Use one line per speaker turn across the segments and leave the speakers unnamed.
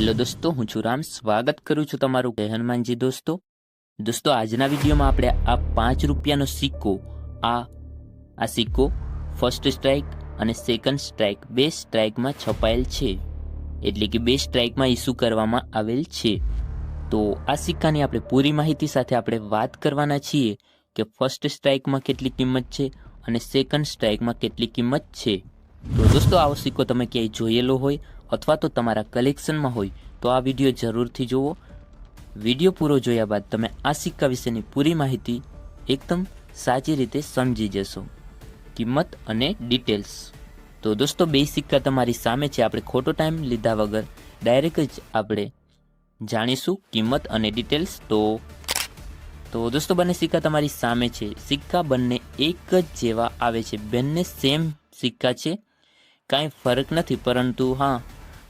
Hello દોસ્તો, હું છું રામ. સ્વાગત કરું છું તમારું જય હનુમાનજી. દોસ્તો આજના વિડીયોમાં આપણે આ 5 રૂપિયાનો સિક્કો આ સિક્કો ફર્સ્ટ સ્ટ્રાઇક અને સેકન્ડ સ્ટ્રાઇક બે સ્ટ્રાઇકમાં છપાયેલ છે, એટલે કે બે સ્ટ્રાઇકમાં ઇસ્યુ કરવામાં આવેલ છે. તો આ સિક્કાની આપણે પૂરી માહિતી સાથે આપણે વાત કરવાના છીએ કે ફર્સ્ટ સ્ટ્રાઇકમાં કેટલી કિંમત છે અને સેકન્ડ સ્ટ્રાઇકમાં કેટલી કિંમત છે. તો દોસ્તો આવો સિક્કો તમે ક્યાંય જોયેલો હોય અથવા તો તમારા કલેક્શનમાં હોય તો આ વિડીયો જરૂરથી જુઓ. વિડીયો પૂરો જોયા બાદ તમે આ સિક્કા વિશેની પૂરી માહિતી એકદમ સાચી રીતે સમજી જશો, કિંમત અને ડિટેલ્સ. તો દોસ્તો બે સિક્કા તમારી સામે છે. આપણે ખોટો ટાઈમ લીધા વગર ડાયરેક્ટ જ આપણે જાણીશું કિંમત અને ડિટેલ્સ. તો દોસ્તો બંને સિક્કા તમારી સામે છે. સિક્કા બંને એક જ જેવા આવે છે, બંને સેમ સિક્કા છે, કાંઈ ફરક નથી. પરંતુ હા,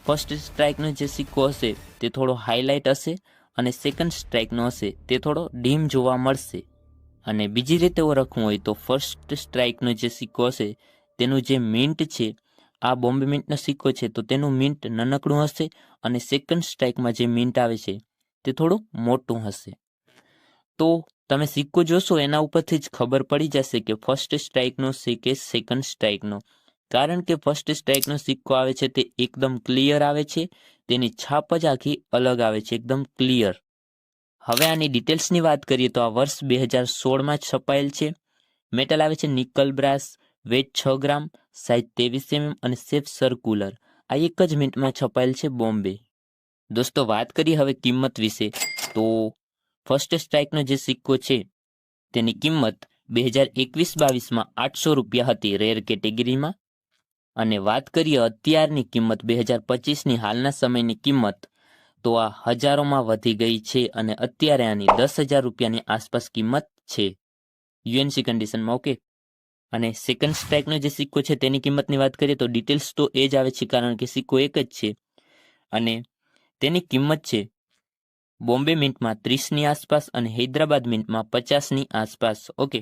ફર્સ્ટ સ્ટ્રાઇકનો જે સિક્કો હશે તે થોડો હાઇલાઇટ હશે અને સેકન્ડ સ્ટ્રાઇકનો હશે તે થોડો ડીમ જોવા મળશે. અને બીજી રીતે ઓળખવું હોય તો ફર્સ્ટ સ્ટ્રાઇકનો જે સિક્કો હશે તેનું જે મિન્ટ છે, આ બોમ્બે મિન્ટનો સિક્કો છે તો તેનું મિન્ટ નાનકડું હશે અને સેકન્ડ સ્ટ્રાઇકમાં જે મિન્ટ આવે છે તે થોડું મોટું હશે. તો તમે સિક્કો જોશો એના ઉપરથી જ ખબર પડી જશે કે ફર્સ્ટ સ્ટ્રાઇકનો છે કે સેકન્ડ સ્ટ્રાઇકનો. કારણ કે ફર્સ્ટ સ્ટ્રાઇકનો સિક્કો આવે છે તે એકદમ ક્લિયર આવે છે, તેની છાપ જ આખી અલગ આવે છે, એકદમ ક્લિયર. હવે આની ડિટેલ્સની વાત કરીએ તો આ વર્ષ 2016માં છપાયેલ છે. મેટલ આવે છે નિકલ બ્રાસ, વેટ 6 ગ્રામ, સાઇઝ 23 mm અને શેપ સર્ક્યુલર. આ એક જ મિનિટમાં છપાયેલ છે બોમ્બે. દોસ્તો વાત કરીએ હવે કિંમત વિશે. તો ફર્સ્ટ સ્ટ્રાઇકનો જે સિક્કો છે તેની કિંમત 2021-22માં 800 રૂપિયા હતી રેર કેટેગરીમાં. અને વાત કરીએ અત્યારની કિંમત 2025ની હાલના સમયની કિંમત, તો આ હજારોમાં વધી ગઈ છે અને અત્યારે આની 10,000 રૂપિયાની આસપાસ કિંમત છે યુએનસી કન્ડિશનમાં. ઓકે. અને સેકન્ડ સ્ટ્રાઇકનો જે સિક્કો છે તેની કિંમતની વાત કરીએ તો ડિટેલ્સ તો એ જ આવે છે, કારણ કે સિક્કો એક જ છે. અને તેની કિંમત છે બોમ્બે મિન્ટમાં 30ની આસપાસ અને હૈદરાબાદ મિન્ટમાં 50ની આસપાસ. ઓકે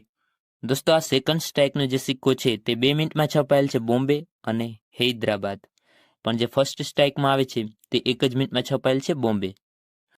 દોસ્તો, આ સેકન્ડ સ્ટ્રાઇકનો જે સિક્કો છે તે 2 મિનિટમાં છપાયેલ છે બોમ્બે અને હૈદરાબાદ. પણ જે ફર્સ્ટ સ્ટ્રાઇકમાં આવે છે તે એક જ મિનિટમાં છપાયેલ છે બોમ્બે.